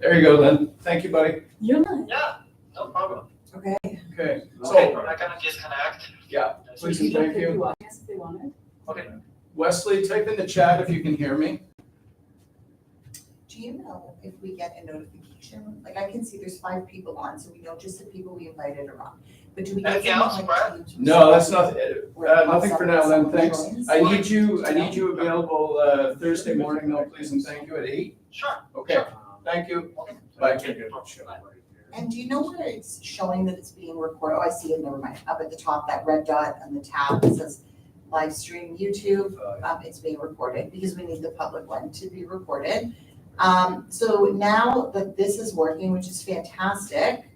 There you go then. Thank you, buddy. You're not. Yeah, no problem. Okay. Okay, so, Okay, I can disconnect. yeah, please and thank you. Yes, if they wanted. Okay. Wesley, type in the chat if you can hear me. Do you know if we get a notification? Like I can see there's 5 people on, so we know just the people we invited are on. But do we get Anything else, Brad? No, that's not, nothing for now then, thanks. I need you available Thursday morning though, please and thank you at 8. Sure. Okay, thank you. Okay. Bye. And do you know where it's showing that it's being recorded? Oh, I see it, never mind. Up at the top, that red dot on the tab that says live stream YouTube, it's being recorded because we need the public one to be recorded. So now that this is working, which is fantastic,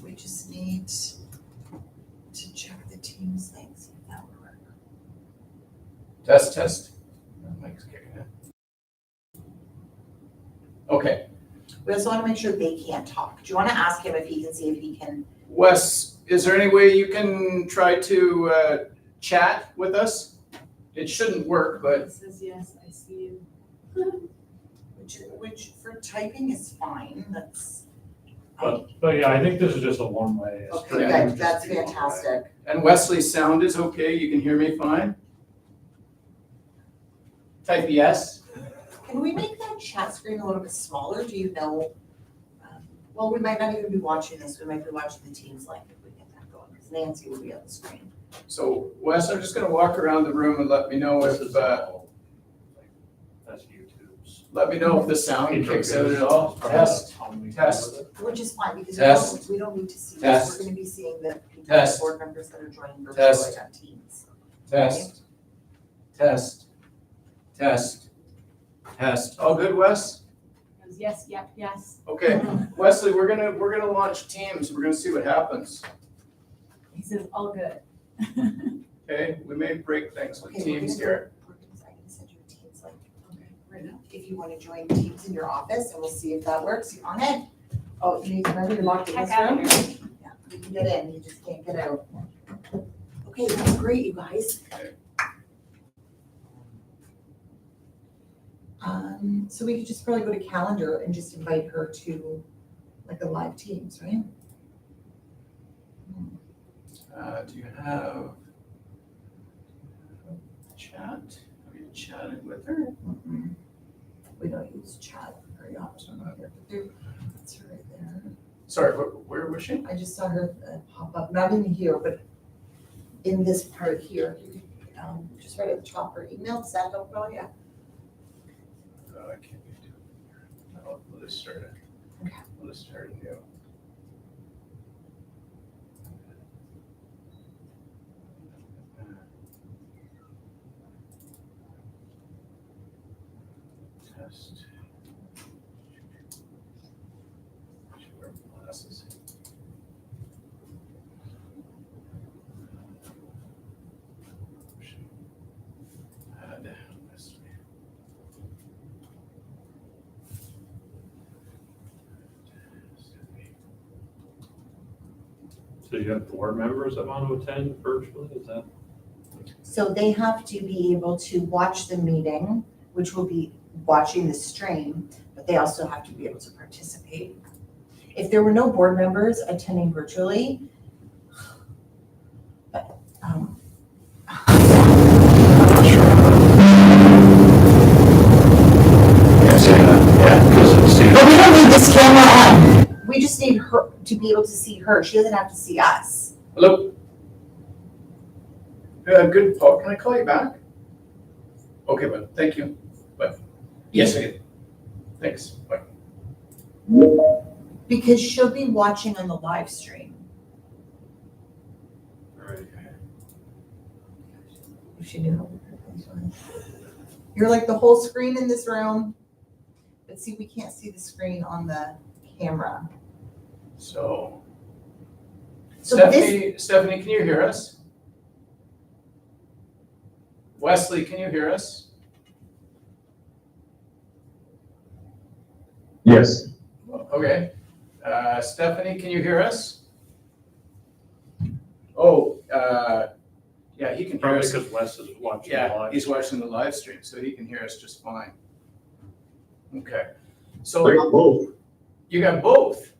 we just need to check the Teams link, see if that will work. Test. Mike's kicking in. Okay, We also want to make sure they can't talk. Do you want to ask him if he can see if he can? Wes, is there any way you can try to chat with us? It shouldn't work, but It says yes, I see you. Which for typing is fine, that's. But yeah, I think this is just a one-way. Okay, stream. good, that's fantastic. and Wesley's sound is okay, you can hear me fine? Type yes. Can we make that chat screen a little bit smaller, do you know? Well, we might not even be watching this, we might be watching the Teams link if we get that going, because Nancy will be on the screen. So Wes, I'm just gonna walk around the room and let me know This if, is all, like, that's YouTube's. the sound kicks out at all. Test. Which is fine, because Test. we don't need to see this, Test. we're gonna be seeing the people, Test. board members that are joining Test. virtually on Teams. Test. All good, Wes? It was yes, yep, yes. Okay, Wesley, we're gonna launch Teams. We're gonna see what happens. He says, all good. Okay, we may break things with Okay, Teams here. I'm gonna send you a Teams link. Okay, right now. If you wanna join Teams in your office, and we'll see if that works, you on it? Oh, you remember you're locked in this Heck out room? of here. Yeah, you can get in, you just can't get out. Okay, that's great, you guys. Okay. So we could just probably go to calendar and just invite her to like a live Teams, right? Do you have chat? Have you chatted with her? Mm-mm. We don't use chat very often on here, but that's her right there. Sorry, where was she? I just saw her pop up, not in here, but in this part here. Just right at the top, her email, does that help, oh, yeah. I can't do it. No, we'll just start it. Okay. We'll just start it new. Test. Should wear glasses. Add Wesley. So you have board members that want to attend virtually, is that? So they have to be able to watch the meeting, which will be watching the stream, but they also have to be able to participate. If there were no board members attending virtually, but, But we don't need this camera on. We just need her to be able to see her. She doesn't have to see us. Hello? Good, Paul, can I call you back? Okay, bud, thank you. Bye. Yes, I did. Thanks, bye. Because she'll be watching on the live stream. Right. If she knew. You're like the whole screen in this room. But see, we can't see the screen on the camera. So So this, Stephanie, can you hear us? Wesley, can you hear us? Yes. Okay. Stephanie, can you hear us? Oh, yeah, he can hear Probably us. because Wes is watching Yeah, live. he's watching the live stream, so he can hear us just fine. Okay. I So got both. you got both?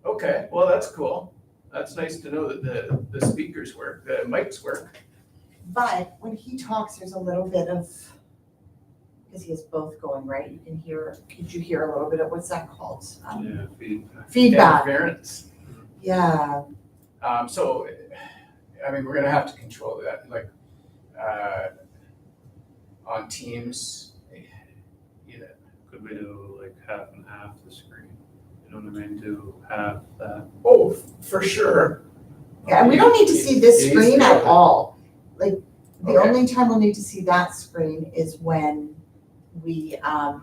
Okay, well, that's cool. That's nice to know that the speakers work, the mics work. But when he talks, there's a little bit of, because he has both going, right? You can hear, could you hear a little bit of, what's that called? Yeah, feedback. Feedback, Interference. yeah. So, I mean, we're gonna have to control that, like, on Teams, you know. Could we do like half and half the screen? You know what I mean? Do half that. Oh, for sure. Yeah, and we don't need to see this He's screen at good. all. Like, the Okay. only time we'll need to see that screen is when we, are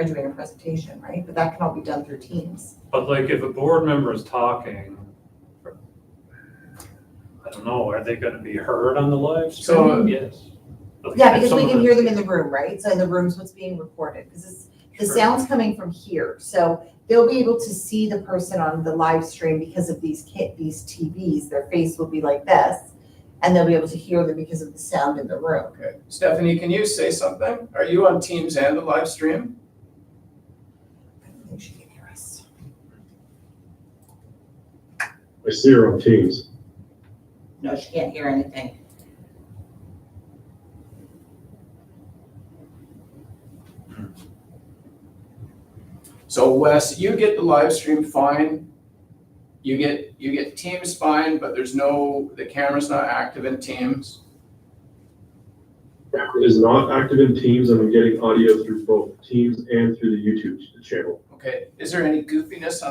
doing a presentation, right? But that can all be done through Teams. But like if a board member is talking, I don't know, are they gonna be heard on the live stream? So- Yes. Yeah, because we Some can of hear them in the room, right? So in the room's what's being recorded, because the Sure. sound's coming from here. So they'll be able to see the person on the live stream because of these TVs. Their face will be like this, and they'll be able to hear them because of the sound in the room. Okay. Stephanie, can you say something? Are you on Teams and the live stream? I don't think she can hear us. I see her on Teams. No, she can't hear anything. So Wes, you get the live stream fine. You get Teams fine, but the camera's not active in Teams. It is not active in Teams, and I'm getting audio through both Teams and through the YouTube channel. Okay, is there any goofiness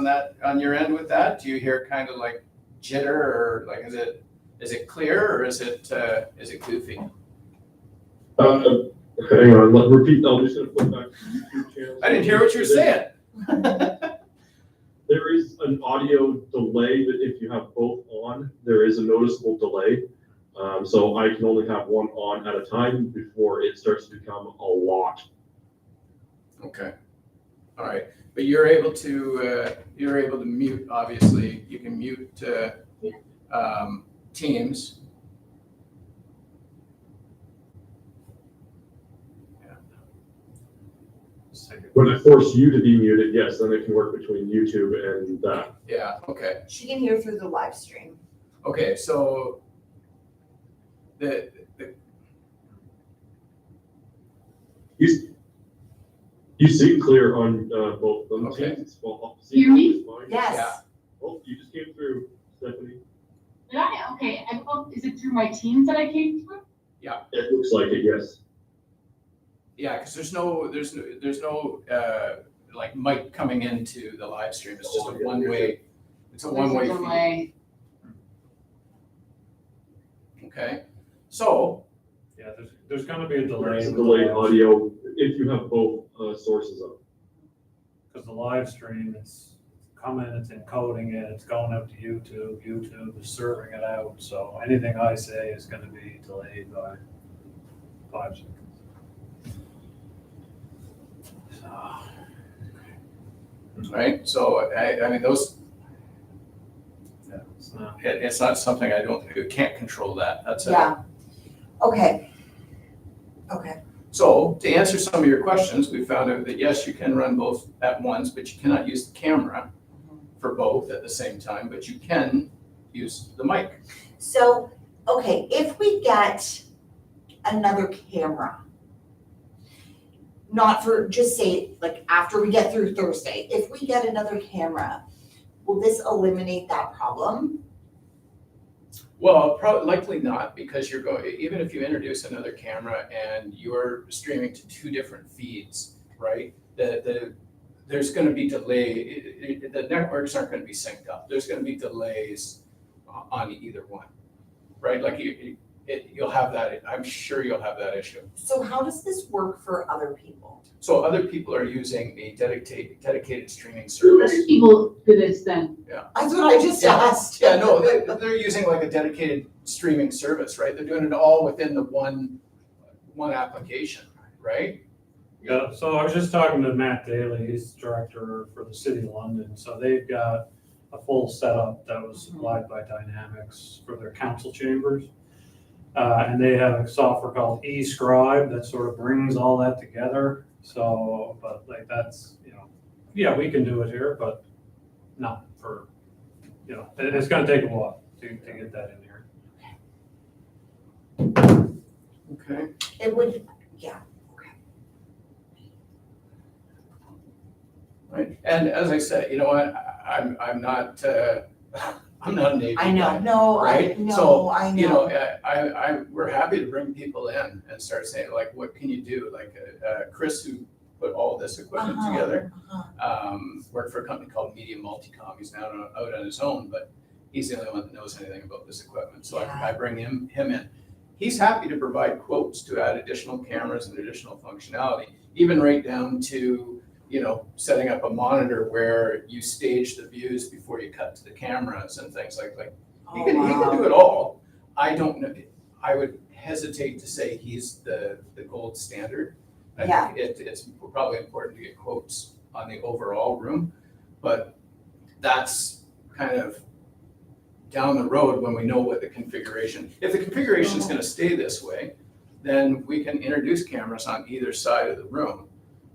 on your end with that? Do you hear kind of like jitter, or like, is it clear, or is it goofy? Hang on, repeat, I'm just gonna flip back to the YouTube channel. I didn't hear what you were saying. There is an audio delay that if you have both on, there is a noticeable delay. So I can only have one on at a time before it starts to become a lot. Okay, all right, but you're able to mute, obviously, you can mute Teams. When I force you to be muted, yes, then it can work between YouTube and that. Yeah, okay, She can hear through the live stream. okay, so the You seem clear on both of them. Okay. Teams, well, Hear me? is fine. Yes. Yeah. Oh, you just came through, Stephanie. Did I? Okay, is it through my Teams that I came through? It looks like it, yes. Yeah, because there's no like mic coming into the live stream. It's just a one-way. It's a There's one-way feed. delay. Okay, so Yeah, there's gonna be a delay. There's a with the delayed live audio if you have both sources up. Because the live stream, it's coming, it's encoding it, it's going out to YouTube, YouTube is serving it out, so anything I say is gonna be delayed by 5 seconds. right, so I mean those. Yeah, it's not. It's not something you can't control that. That's it. Yeah. Okay. Okay. So to answer some of your questions, we found out that yes, you can run both at once, but you cannot use the camera for both at the same time, but you can use the mic. So, okay, if we get another camera, not for, just say, like, after we get through Thursday, if we get another camera, will this eliminate that problem? Well, likely not, because you're going, even if you introduce another camera and you're streaming to two different feeds, right? There's going to be delay. The networks aren't going to be synced up. There's going to be delays on either one, right? Like you'll have that. I'm sure you'll have that issue. So how does this work for other people? So other people are using a dedicated streaming Who service. other people do this then? That's what I just asked. Yeah, no, they're using like a dedicated streaming service, right? They're doing it all within the one application, right? Yeah, so I was just talking to Matt Daly, he's director for the City of London, so they've got a full setup that was supplied by Dynamics for their council chambers. And they have a software called eScribe that sort of brings all that together. So, but like that's, yeah, we can do it here, but not for, it's gonna take a while to get that in here. Okay. It would, yeah. Right, and as I said, you know what, I'm not, I'm not an AV I know, guy, no, right? no, So, I know. you know, we're happy to bring people in and start saying, like, what can you do? Like, Chris, who put all this equipment Uh-huh, together, uh-huh. worked for a company called Media Multicom. He's now out on his own, but he's the only one that knows anything about this equipment. So Yeah. I bring him in. He's happy to provide quotes to add additional cameras and additional functionality, even right down to, setting up a monitor where you stage the views before you cut to the cameras and things like he Oh, can wow. do it all. I don't know, I would hesitate to say he's the gold standard. I Yeah. think it's probably important to get quotes on the overall room, but that's kind of down the road when we know what the configuration, if the configuration is gonna stay this way, then we can introduce cameras on either side of the room,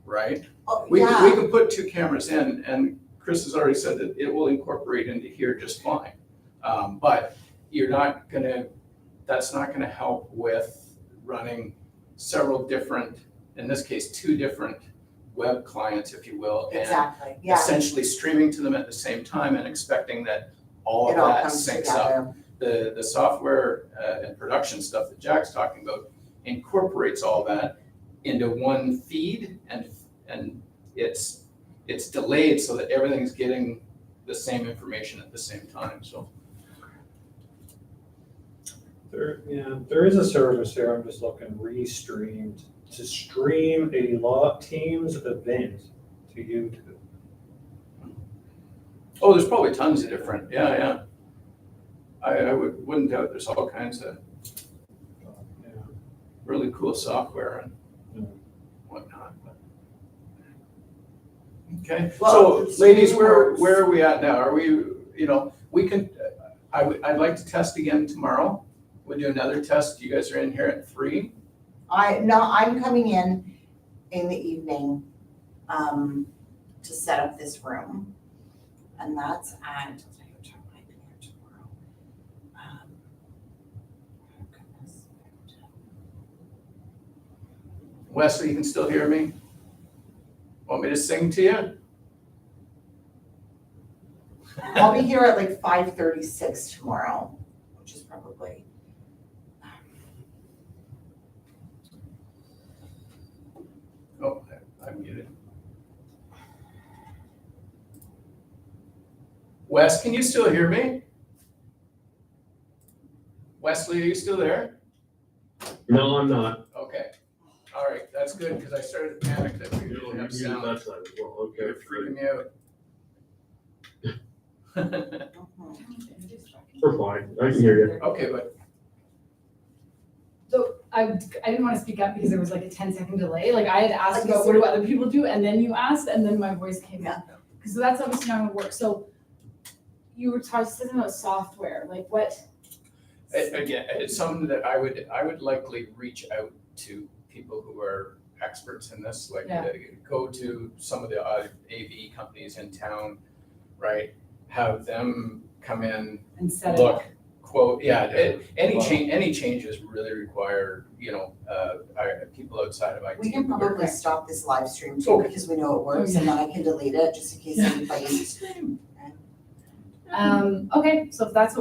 right? Oh, We yeah, can put two cameras in, and Chris has already said that it will incorporate into here just fine. But that's not gonna help with running several different, in this case, two different web clients, if you will, and exactly, yeah. essentially streaming to them at the same time and expecting that all of It all that comes syncs up. together. The software and production stuff that Jack's talking about incorporates all that into one feed, and it's delayed so that everything's getting the same information at the same time, so. There is a service here, I'm just looking, Restreamed, to stream a Teams event to YouTube. Oh, there's probably tons of different, yeah. I wouldn't doubt there's all kinds of Yeah. really cool software and Yeah. whatnot. Okay, Well, so ladies, where works. are we at now? Are we, we can, I'd like to test again tomorrow. We'll do another test. You guys are in here at 3. I'm coming in the evening, to set up this room. And that's at, I'll tell you what time I'm here tomorrow. Oh goodness. Wesley, you can still hear me? Want me to sing to you? I'll be here at like 5:36 tomorrow, which is probably. Oh, I'm muted. Wes, can you still hear me? Wesley, are you still there? No, I'm not. Okay. All right, that's good, because I started to panic that we You didn't have muted sound. that side as well, okay. You're freaking me out. We're fine, I can hear you. Okay, but So I didn't want to speak up because there was like a 10-second delay. Like I had asked Like, about is what do there- other people do, and then you asked, and then my voice came Yeah. in. Because that's obviously not gonna work. So you were talking about software, like what? again, it's something that I would likely reach out to people who are experts in this, like Yeah. go to some of the AV companies in town, right? Have them come in, And set it up. look, quote, any changes really require, people outside of IT. We can who are- probably stop this live stream too, Okay. because we know it works, and then I can delete it just in case anybody. Okay, so if that's what